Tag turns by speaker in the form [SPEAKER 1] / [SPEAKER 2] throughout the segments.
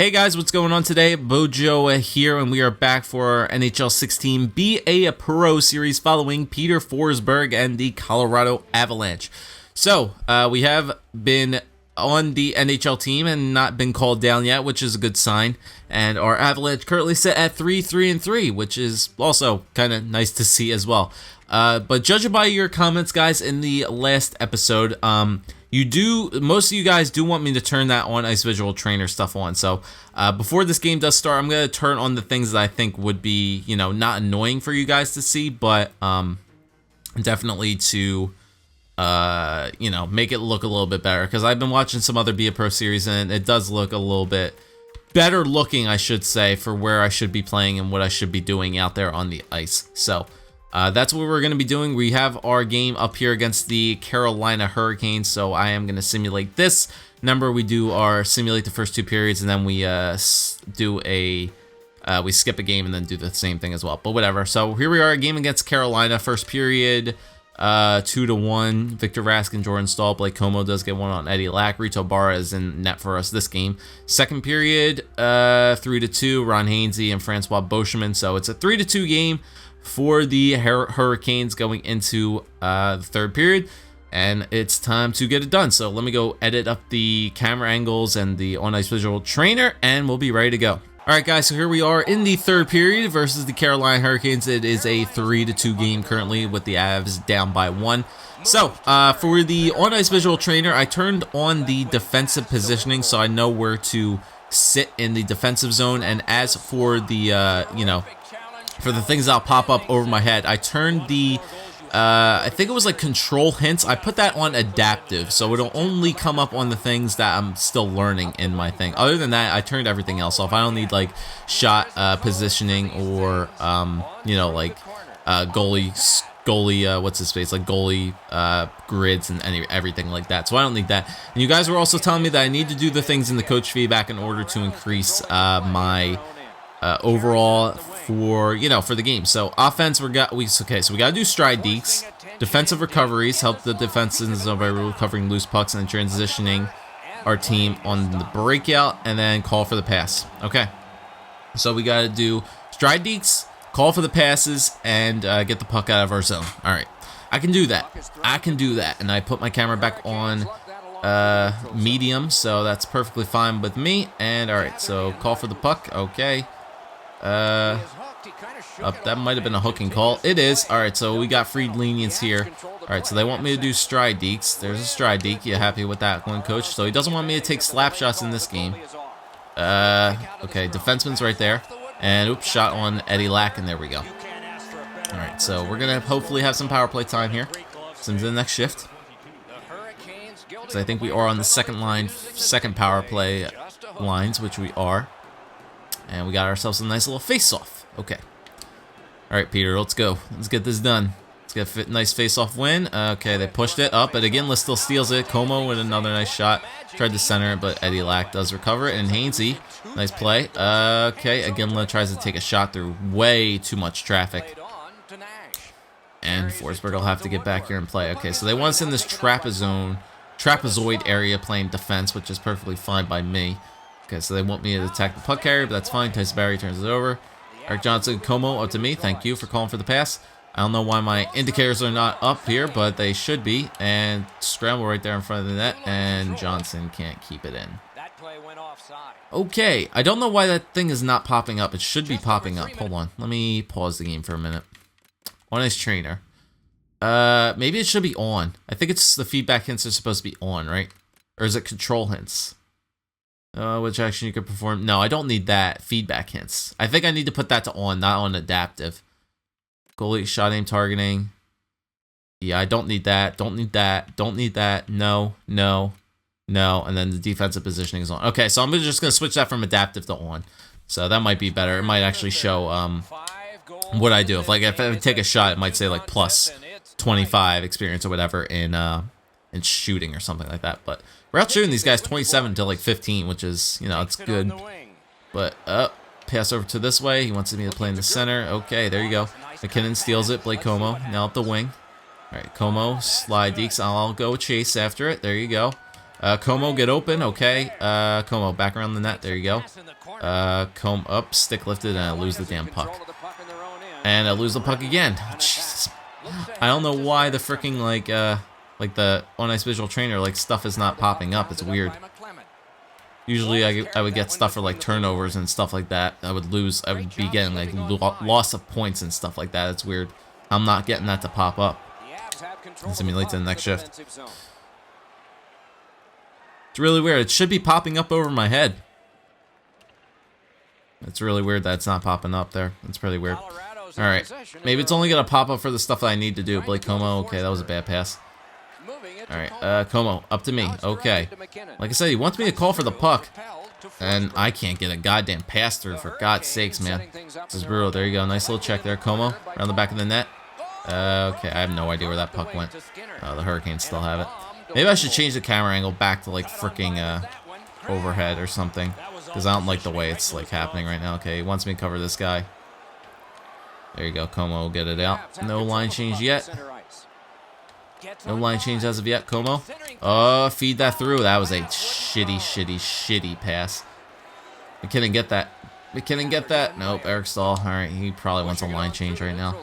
[SPEAKER 1] Hey guys, what's going on today? Bojo here, and we are back for our NHL 16 BA Pro Series following Peter Forsberg and the Colorado Avalanche. So, we have been on the NHL team and not been called down yet, which is a good sign. And our Avalanche currently sit at 3-3-3, which is also kind of nice to see as well. But judging by your comments, guys, in the last episode, most of you guys do want me to turn that on Ice Visual Trainer stuff on. So before this game does start, I'm going to turn on the things that I think would be, not annoying for you guys to see, but definitely to, make it look a little bit better. Because I've been watching some other BA Pro series, and it does look a little bit better looking, I should say, for where I should be playing and what I should be doing out there on the ice. So that's what we're going to be doing. We have our game up here against the Carolina Hurricanes, so I am going to simulate this. Remember, we do our simulate the first two periods, and then we we skip a game and then do the same thing as well. But whatever. So here we are, a game against Carolina. First period, 2-1. Victor Raskin, Jordan Stahl, Blake Como does get one on Eddie Lack. Rito Barra is in net for us this game. Second period, 3-2. Ron Hainsey and Francois Beauchemin. So it's a 3-2 game for the Hurricanes going into the third period, and it's time to get it done. So let me go edit up the camera angles and the on Ice Visual Trainer, and we'll be ready to go. All right, guys, so here we are in the third period versus the Carolina Hurricanes. It is a 3-2 game currently with the Avs down by 1. So for the on Ice Visual Trainer, I turned on the defensive positioning so I know where to sit in the defensive zone. And as for the for the things that'll pop up over my head, I turned the, I think it was like control hints. I put that on adaptive, so it'll only come up on the things that I'm still learning in my thing. Other than that, I turned everything else off. I don't need like shot positioning or, goalie, what's his face, like goalie grids and everything like that. So I don't need that. And you guys were also telling me that I need to do the things in the coach feedback in order to increase my overall for the game. So offense, we got to do stride deeks. Defensive recoveries, help the defense in the zone by recovering loose pucks and transitioning our team on the breakout, and then call for the pass. Okay, so we got to do stride deeks, call for the passes, and get the puck out of our zone. All right, I can do that. And I put my camera back on medium, so that's perfectly fine with me. And all right, so call for the puck. Okay. That might have been a hooking call. It is. Alright, so we got free lenience here. Alright, so they want me to do stride deeks. There's a stride deek. You happy with that one, coach? So he doesn't want me to take slap shots in this game. Okay, defenseman's right there. And oops, shot on Eddie Lack, and there we go. Alright, so we're going to hopefully have some power play time here. Into the next shift. So I think we are on the second power play lines, which we are. And we got ourselves a nice little face-off. Okay. All right, Peter, let's go. Let's get this done. Let's get a nice face-off win. Okay, they pushed it up, but again, still steals it. Como with another nice shot. Tried to center it, but Eddie Lack does recover it. And Hainsey, nice play. Okay, Iginla tries to take a shot through way too much traffic. And Forsberg will have to get back here and play. Okay, so they want us in this trapezoid area playing defense, which is perfectly fine by me. Okay, so they want me to attack the puck carrier, but that's fine. Tyson Barrie turns it over. Eric Johnson, Como up to me. Thank you for calling for the pass. I don't know why my indicators are not up here, but they should be. And scramble right there in front of the net, and Johnson can't keep it in. Okay, I don't know why that thing is not popping up. It should be popping up. Hold on. Let me pause the game for a minute. On Ice Trainer. Maybe it should be on. I think it's the feedback hints are supposed to be on, right? Or is it control hints? Which action you could perform? No, I don't need that. Feedback hints. I think I need to put that to on, not on adaptive. Goalie shot aim targeting. Yeah, I don't need that. Don't need that. Don't need that. No. And then the defensive positioning is on. Okay, so I'm just going to switch that from adaptive to on. So that might be better. It might actually show what I do. If I take a shot, it might say like plus 25 experience or whatever in shooting or something like that. But we're out shooting these guys 27 to like 15, which is, it's good. But pass over to this way. He wants me to play in the center. Okay, there you go. McKinnon steals it. Blake Como now up the wing. All right, Como slide deeks. I'll go chase after it. There you go. Como, get open. Okay. Como, back around the net. There you go. Como up, stick lifted, and I lose the damn puck. And I lose the puck again. Oh, Jesus. I don't know why the freaking, like the on-ice visual trainer, like, stuff is not popping up. It's weird. Usually I would get stuff for, like, turnovers and stuff like that. I would be getting, like, loss of points and stuff like that. It's weird. I'm not getting that to pop up. Simulate to the next shift. It's really weird. It should be popping up over my head. It's really weird that it's not popping up there. It's pretty weird. Alright. Maybe it's only going to pop up for the stuff that I need to do. Blake Como. Okay, that was a bad pass. Alright, Como, up to me. Okay. Like I said, he wants me to call for the puck. And I can't get a goddamn pass through, for God's sakes, man. This is brutal. There you go. Nice little check there. Como, around the back of the net. Okay, I have no idea where that puck went. The Hurricanes still have it. Maybe I should change the camera angle back to, like, freaking overhead or something. Because I don't like the way it's, like, happening right now. Okay, he wants me to cover this guy. There you go. Como will get it out. No line change yet. No line change as of yet. Como. Oh, feed that through. That was a shitty pass. McKinnon get that. McKinnon get that. Nope. Eric Stahl. Alright, he probably wants a line change right now.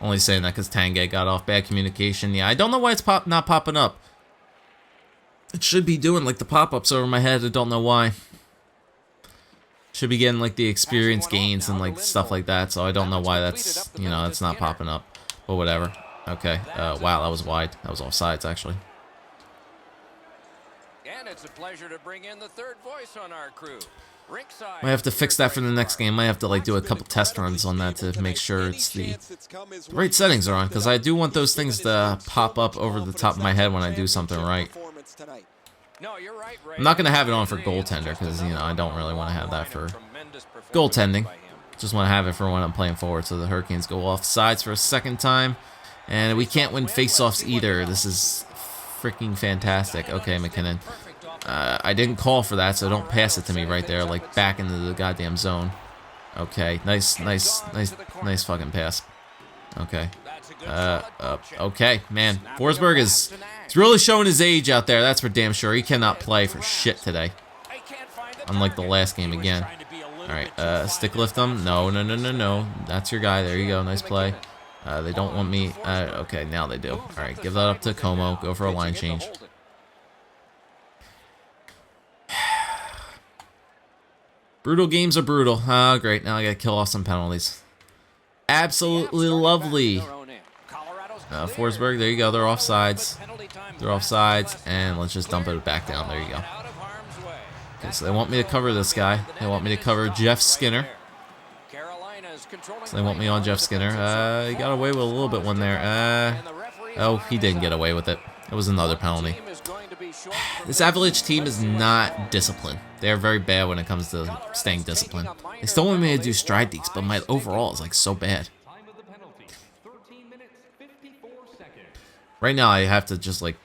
[SPEAKER 1] Only saying that because Tanguay got off. Bad communication. Yeah, I don't know why it's not popping up. It should be doing, like, the pop-ups over my head. I don't know why. Should be getting, like, the experience gains and, like, stuff like that. So I don't know why that's, you know, it's not popping up. But whatever. Okay. Wow, that was wide. That was offsides, actually.
[SPEAKER 2] And it's a pleasure to bring in the third voice on our crew.
[SPEAKER 1] Might have to fix that for the next game. Might have to, like, do a couple test runs on that to make sure it's the right settings are on, because I do want those things to pop up over the top of my head when I do something right. I'm not going to have it on for goaltender because, you know, I don't really want to have that for goaltending. Just want to have it for when I'm playing forward. So the Hurricanes go off sides for a second time. And we can't win faceoffs either. This is freaking fantastic. Okay, McKinnon. I didn't call for that, so don't pass it to me right there, like back into the goddamn zone. Okay, nice fucking pass. Okay. Okay, man. Forsberg is really showing his age out there, that's for damn sure. He cannot play for shit today. Unlike the last game again. Alright, stick lift him. No. That's your guy. There you go. Nice play. They don't want me. Okay, now they do. Alright, give that up to Como. Go for a line change. Brutal games are brutal. Oh, great. Now I gotta kill off some penalties. Absolutely lovely. Forsberg, there you go. They're offsides. They're offsides. And let's just dump it back down. There you go. Okay, so they want me to cover this guy. They want me to cover Jeff Skinner. So they want me on Jeff Skinner. He got away with a little bit one there. Oh, he didn't get away with it. It was another penalty. This Avalanche team is not disciplined. They are very bad when it comes to staying disciplined. They still want me to do stride deeks, but my overall is like so bad. Right now, I have to just like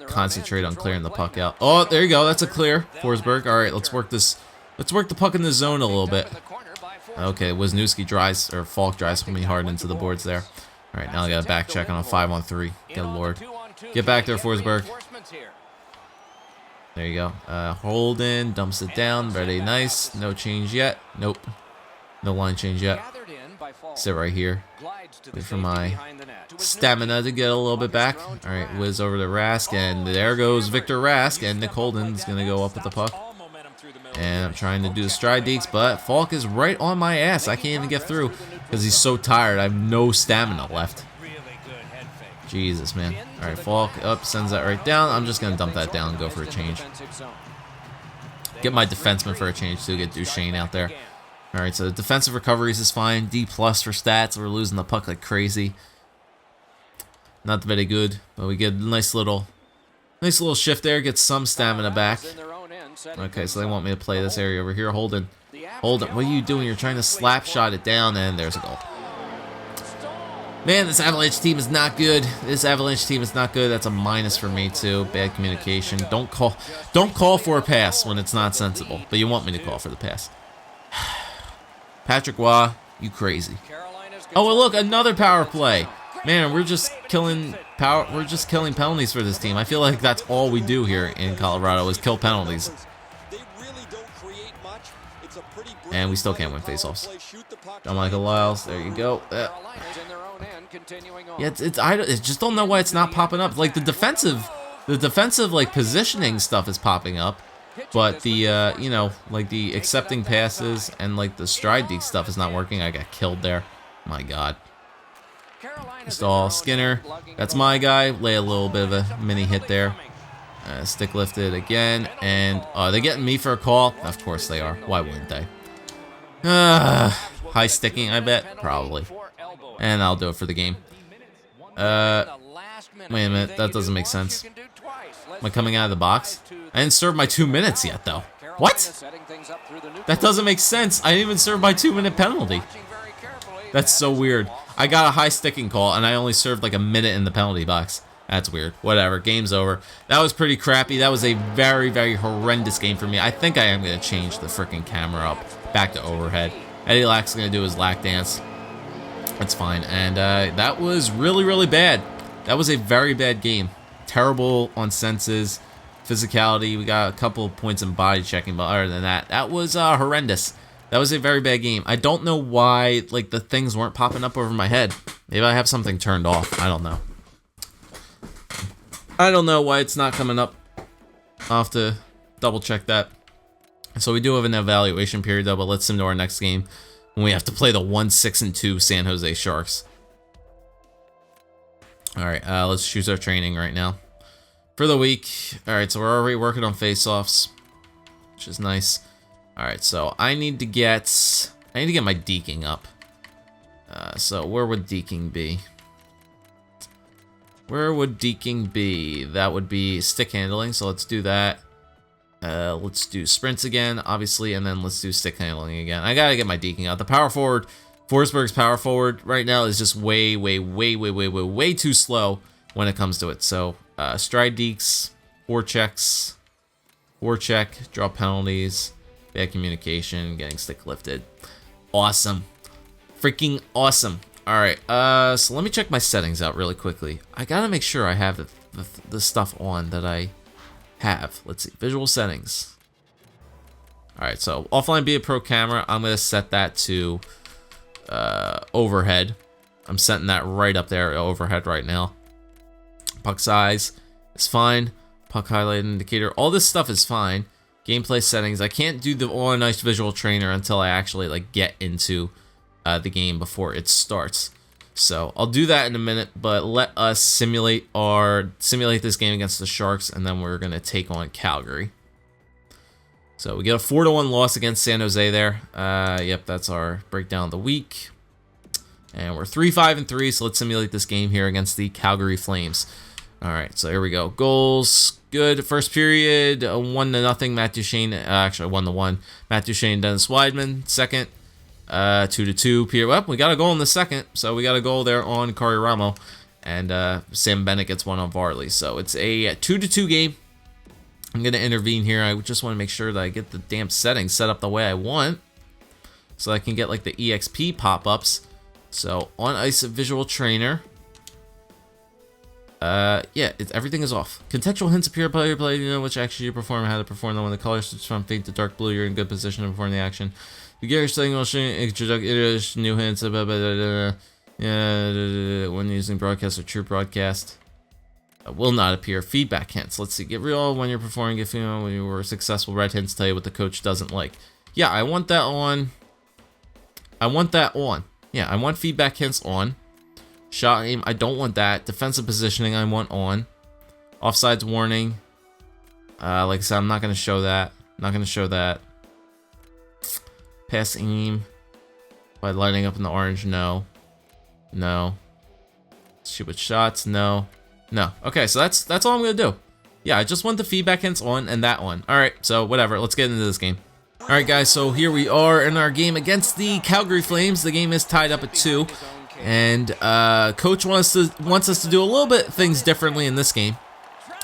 [SPEAKER 1] concentrate on clearing the puck out. Oh, there you go. That's a clear. Forsberg. All right, let's work this. Let's work the puck in the zone a little bit. Okay, Wisniewski drives, or Falk drives me hard into the boards there. All right, now I got a back check on a 5-on-3. Good lord. Get back there, Forsberg. There you go. Holden dumps it down. Very nice. No change yet. Nope. No line change yet. Sit right here. Wait for my stamina to get a little bit back. All right, whiz over to Rask, and there goes Victor Rask, and Nick Holden's going to go up with the puck. And I'm trying to do the stride deeks, but Falk is right on my ass. I can't even get through because he's so tired. I have no stamina left. Jesus, man. All right, Falk up, sends that right down. I'm just going to dump that down and go for a change. Get my defenseman for a change, too. Get Duchesne out there. All right, so the defensive recoveries is fine. D+ for stats. We're losing the puck like crazy. Not very good, but we get a nice little shift there. Get some stamina back. Okay, so they want me to play this area over here. Holden, what are you doing? You're trying to slap shot it down, and there's a goal. Man, this Avalanche team is not good. This Avalanche team is not good. That's a minus for me too. Bad communication. Don't call for a pass when it's not sensible. But you want me to call for the pass. Patrick Waugh, you crazy. Oh, and look, another power play. Man, we're just killing power. We're just killing penalties for this team. I feel like that's all we do here in Colorado is kill penalties. And we still can't win faceoffs. John Michael Lyles, there you go. Yeah, I just don't know why it's not popping up. Like the defensive like positioning stuff is popping up, but the you know, like the accepting passes and like the stride deep stuff is not working. I got killed there. My God. Stall Skinner, that's my guy. Lay a little bit of a mini hit there. Stick lifted again, and they're getting me for a call. Of course they are. Why wouldn't they? High sticking, I bet, probably. And I'll do it for the game. Wait a minute, that doesn't make sense. Am I coming out of the box? I didn't serve my 2 minutes yet, though. What? That doesn't make sense. I didn't even serve my 2-minute penalty. That's so weird. I got a high sticking call, and I only served like a minute in the penalty box. That's weird. Whatever. Game's over. That was pretty crappy. That was a very, very horrendous game for me. I think I am going to change the freaking camera up back to overhead. Eddie Lack's going to do his Lack dance. That's fine. And that was really, really bad. That was a very bad game. Terrible on senses, physicality. We got a couple of points in body checking, but other than that, that was horrendous. That was a very bad game. I don't know why like the things weren't popping up over my head. Maybe I have something turned off. I don't know. I don't know why it's not coming up. I'll have to double check that. So we do have an evaluation period though, but let's sim to our next game when we have to play the 1-6-2 San Jose Sharks. Alright, let's choose our training right now. For the week. Alright, so we're already working on face-offs, which is nice. Alright, so I need to get my deking up. So where would deking be? Where would deking be? That would be stick handling, so let's do that. Let's do sprints again, obviously, and then let's do stick handling again. I gotta get my deking out. The power forward, Forsberg's power forward right now is just way too slow when it comes to it. So stride dekes, forechecks, forecheck, draw penalties, bad communication, getting stick lifted. Awesome. Freaking awesome. Alright, so let me check my settings out really quickly. I gotta make sure I have the stuff on that I have. Let's see, visual settings. Alright, so offline be a pro camera, I'm gonna set that to overhead. I'm setting that right up there, overhead right now. Puck size is fine. Puck highlight indicator, all this stuff is fine. Gameplay settings, I can't do the all nice visual trainer until I actually like get into the game before it starts. So I'll do that in a minute, but let us simulate this game against the Sharks, and then we're gonna take on Calgary. So we get a 4-1 loss against San Jose there. Yep, that's our breakdown of the week. And we're 3-5-3, so let's simulate this game here against the Calgary Flames. Alright, so here we go. Goals, good. First period, 1-0, Matt Duchene, actually 1-1. Matt Duchene, Dennis Weidman. Second, 2-2. Pierre, well, we got a goal in the second, so we got a goal there on Kari Ramo, and Sam Bennett gets one on Varley. So it's a 2-2 game. I'm gonna intervene here. I just want to make sure that I get the damn settings set up the way I want, so I can get like the EXP pop-ups. So on ice visual trainer. Yeah, everything is off. Contextual hints appear player play, you know which action you perform and how to perform them. When the color switches from faint to dark blue, you're in good position to perform the action. You get your signal, introduce new hints, when using broadcast or true broadcast. Will not appear. Feedback hints. Let's see. Get real when you're performing. If you know when you were successful, red hints tell you what the coach doesn't like. Yeah, I want that on. I want that on. Yeah, I want feedback hints on. Shot aim, I don't want that. Defensive positioning, I want on. Offsides warning. Like I said, I'm not going to show that. Not going to show that. Pass aim. By lighting up in the orange, no. No. Shoot with shots, no. No. Okay, so that's all I'm going to do. Yeah, I just want the feedback hints on and that one. Alright, so whatever. Let's get into this game. Alright guys, so here we are in our game against the Calgary Flames. The game is tied up at 2. And coach wants us to do a little bit things differently in this game.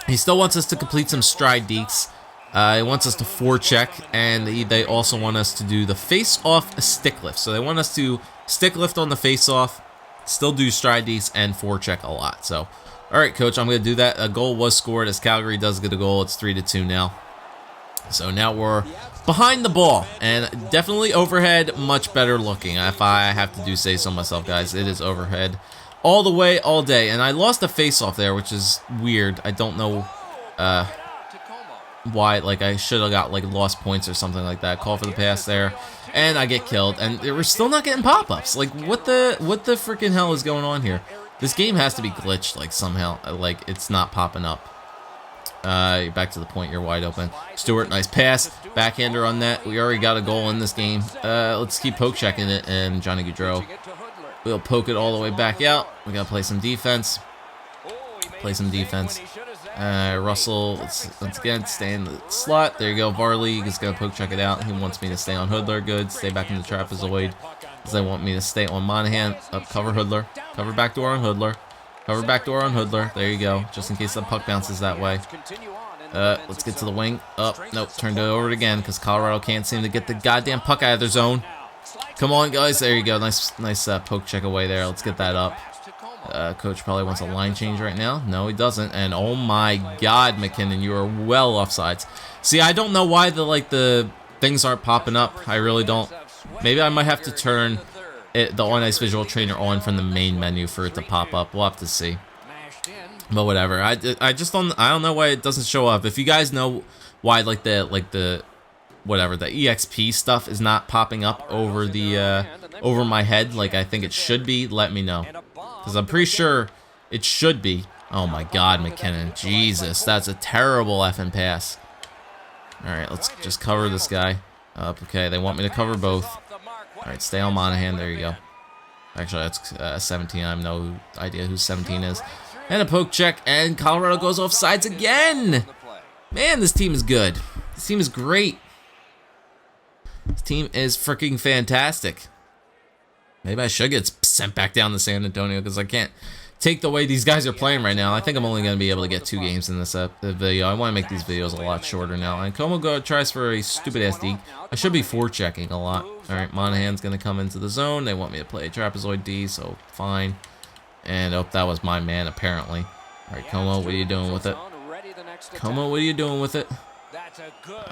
[SPEAKER 1] He still wants us to complete some stride dekes. He wants us to forecheck, and they also want us to do the face-off stick lift. So they want us to stick lift on the face-off, still do stride Deets and forecheck a lot. So, all right, coach, I'm going to do that. A goal was scored as Calgary does get a goal. It's 3-2 now. So now we're behind the ball, and definitely overhead, much better looking. If I have to say so myself, guys, it is overhead all the way, all day. And I lost a face-off there, which is weird. I don't know why. Like, I should have got, like, lost points or something like that. Call for the pass there, and I get killed. And we're still not getting pop-ups. Like, what the freaking hell is going on here? This game has to be glitched, like, somehow. Like, it's not popping up. Back to the point, you're wide open. Stewart, nice pass. Backhander on that. We already got a goal in this game. Let's keep poke checking it, and Johnny Gaudreau will poke it all the way back out. We gotta play some defense. Russell, let's again stay in the slot. There you go. Varley is gonna poke check it out. He wants me to stay on Hoodler. Good. Stay back in the trapezoid. Because they want me to stay on Monahan. Up, cover Hoodler. Cover back door on Hoodler. Cover back door on Hoodler. There you go. Just in case the puck bounces that way. Let's get to the wing. Up. Nope. Turned it over again because Colorado can't seem to get the goddamn puck out of their zone. Come on, guys. There you go. Nice poke check away there. Let's get that up. Coach probably wants a line change right now. No, he doesn't. And oh my God, McKinnon, you are well offsides. See, I don't know why the things aren't popping up. I really don't. Maybe I might have to turn the on-ice visual trainer on from the main menu for it to pop up. We'll have to see. But whatever. I don't know why it doesn't show up. If you guys know why the EXP stuff is not popping up over the over my head like I think it should be, let me know. Because I'm pretty sure it should be. Oh my God, McKinnon. Jesus, that's a terrible effing pass. Alright, let's just cover this guy up. Okay, they want me to cover both. Alright, stay on Monahan. There you go. Actually, that's 17. I have no idea who 17 is. And a poke check, and Colorado goes off sides again. Man, this team is good. This team is great. This team is freaking fantastic. Maybe I should get sent back down to San Antonio because I can't take the way these guys are playing right now. I think I'm only going to be able to get 2 games in this video. I want to make these videos a lot shorter now. And Como tries for a stupid-ass deke. I should be forechecking a lot. Alright, Monahan's going to come into the zone. They want me to play a trapezoid D, so fine. And, oh, that was my man, apparently. Alright, Como, what are you doing with it? Como, what are you doing with it?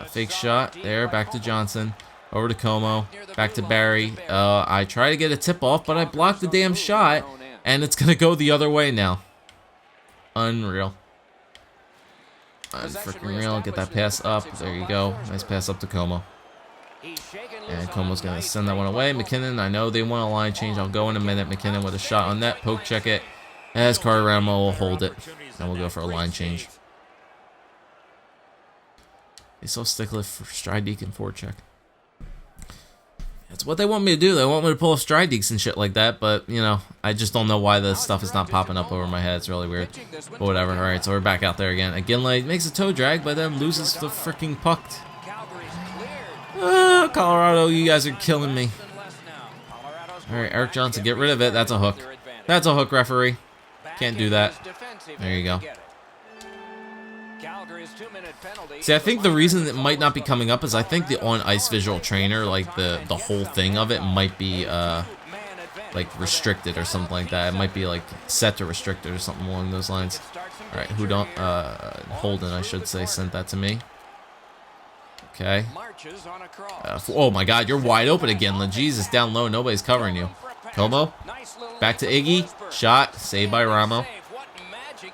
[SPEAKER 1] Fake shot. There, back to Johnson. Over to Como. Back to Barry. I try to get a tip-off, but I blocked the damn shot. And it's going to go the other way now. Unreal. Unfreaking real. Get that pass up. There you go. Nice pass up to Como. And Como's going to send that one away. McKinnon, I know they want a line change. I'll go in a minute. McKinnon with a shot on net. Poke check it. As Carramo will hold it. And we'll go for a line change. He's so stickler for stride deke and forecheck. That's what they want me to do. They want me to pull off stride dekes and shit like that, but, you know, I just don't know why the stuff is not popping up over my head. It's really weird. But whatever. Alright, so we're back out there again. Again, like, makes a toe drag, but then loses the freaking puck. Colorado, you guys are killing me. Alright, Eric Johnson, get rid of it. That's a hook. That's a hook, referee. Can't do that. There you go. See, I think the reason it might not be coming up is I think the on-ice visual trainer, like the whole thing of it might be like restricted or something like that. It might be like set to restricted or something along those lines. All right, Holden, I should say, sent that to me. Okay. Oh my God, you're wide open again. Jesus, down low, nobody's covering you. Como, back to Iggy, shot, saved by Ramo.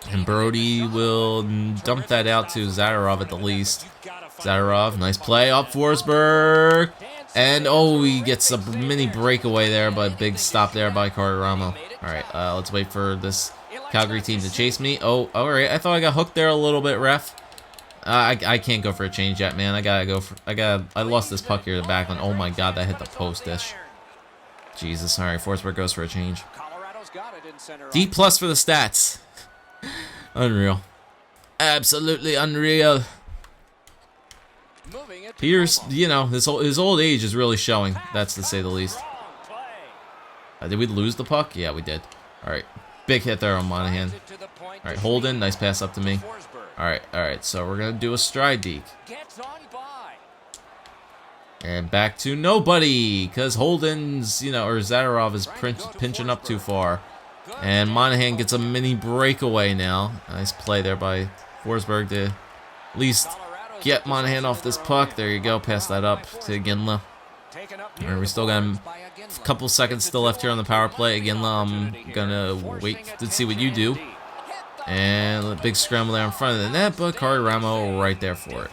[SPEAKER 1] And Brody will dump that out to Zadorov at the least. Zadorov, nice play up Forsberg. And, oh, he gets a mini breakaway there, but big stop there by Carramo. Alright, let's wait for this Calgary team to chase me. Oh, alright, I thought I got hooked there a little bit, ref. I can't go for a change yet, man. I lost this puck here to the back line. Oh my God, that hit the post dish. Jesus, alright, Forsberg goes for a change. D+ for the stats. Unreal. Absolutely unreal. Peters, you know, his old age is really showing. That's to say the least. Did we lose the puck? Yeah, we did. Alright. Big hit there on Monahan. Alright, Holden. Nice pass up to me. Alright, so we're going to do a stride deke. And back to nobody, because Holden's, or Zadorov is pinching up too far. And Monahan gets a mini breakaway now. Nice play there by Forsberg to at least get Monahan off this puck. There you go, pass that up to Ginla. Alright, we still got a couple seconds still left here on the power play. Ginla, I'm gonna wait to see what you do. And a big scramble there in front of the net, but Ramo right there for it.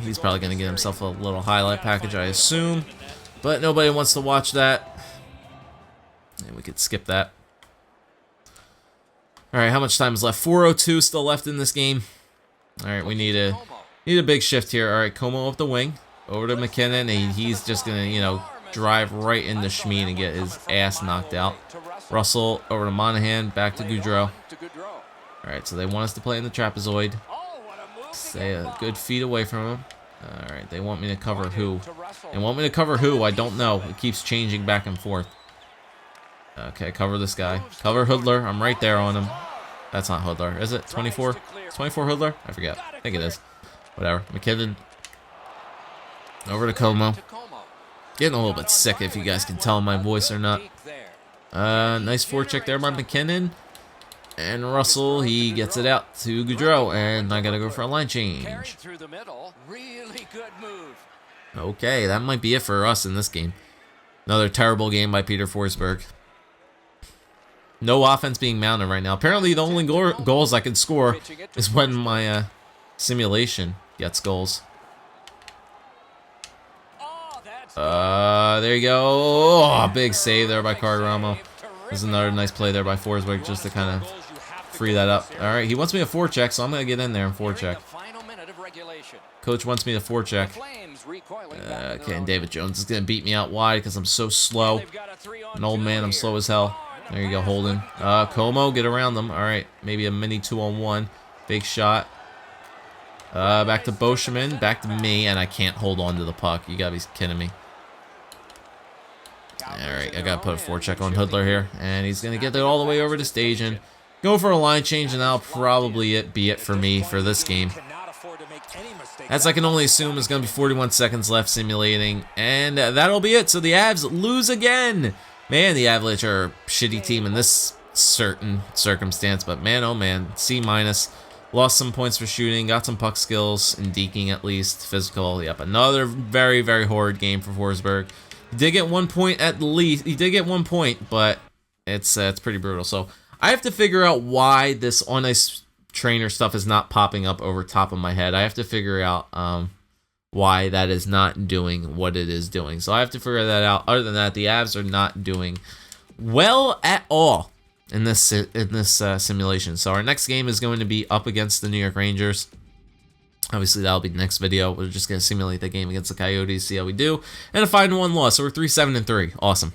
[SPEAKER 1] He's probably going to get himself a little highlight package, I assume. But nobody wants to watch that. And we could skip that. Alright, how much time is left? 4:02 still left in this game. Alright, we need a big shift here. Alright, Como up the wing. Over to McKinnon. And he's just going to, drive right into Schmid and get his ass knocked out. Russell over to Monahan. Back to Goudreau. Alright, so they want us to play in the trapezoid. Stay a good feet away from him. Alright, they want me to cover who? They want me to cover who? I don't know. It keeps changing back and forth. Okay, cover this guy. Cover Hoodler. I'm right there on him. That's not Hoodler. Is it 24? It's 24 Hoodler? I forget. I think it is. Whatever. McKinnon. Over to Como. Getting a little bit sick if you guys can tell my voice or not. Nice forecheck there by McKinnon. And Russell, he gets it out to Goudreau, and I gotta go for a line change. Okay, that might be it for us in this game. Another terrible game by Peter Forsberg. No offense being mounted right now. Apparently, the only goals I can score is when my simulation gets goals. There you go. Oh, big save there by Ramo. There's another nice play there by Forsberg just to kind of free that up. All right, he wants me to forecheck, so I'm going to get in there and forecheck. Coach wants me to forecheck. Okay, and David Jones is going to beat me out wide because I'm so slow. An old man, I'm slow as hell. There you go, Holden. Como, get around them. All right, maybe a mini 2-on-1. Big shot. Back to Boschman, back to me, and I can't hold on to the puck. You got to be kidding me. Alright, I gotta put a forecheck on Hoodler here. And he's gonna get it all the way over to stage and go for a line change, and that'll probably be it for me for this game. As I can only assume, is gonna be 41 seconds left simulating. And that'll be it. So the Avs lose again. Man, the Avalanche are a shitty team in this certain circumstance. But man, oh man, C-. Lost some points for shooting, got some puck skills and deking at least. Physical, yep. Another very, very horrid game for Forsberg. He did get 1 point at least. He did get 1 point, but it's pretty brutal. So I have to figure out why this on-ice trainer stuff is not popping up over top of my head. I have to figure out why that is not doing what it is doing. So I have to figure that out. Other than that, the Avs are not doing well at all in this simulation. So our next game is going to be up against the New York Rangers. Obviously, that'll be the next video. We're just going to simulate the game against the Coyotes, see how we do. And a 5-1 loss, so we're 3-7-3. Awesome.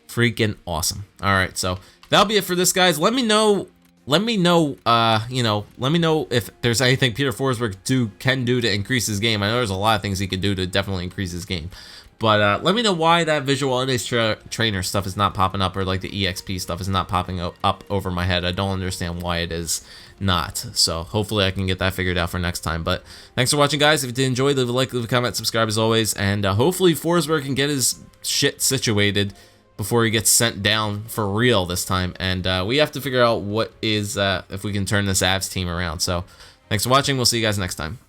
[SPEAKER 1] Freaking awesome. All right, so that'll be it for this, guys. Let me know, let me know if there's anything Peter Forsberg can do to increase his game. I know there's a lot of things he could do to definitely increase his game. But let me know why that visual on-ice trainer stuff is not popping up, or like the EXP stuff is not popping up over my head. I don't understand why it is not. So hopefully I can get that figured out for next time. But thanks for watching, guys. If you did enjoy, leave a like, leave a comment, subscribe as always. And hopefully Forsberg can get his shit situated before he gets sent down for real this time. And we have to figure out what is, if we can turn this Avs team around. So thanks for watching. We'll see you guys next time.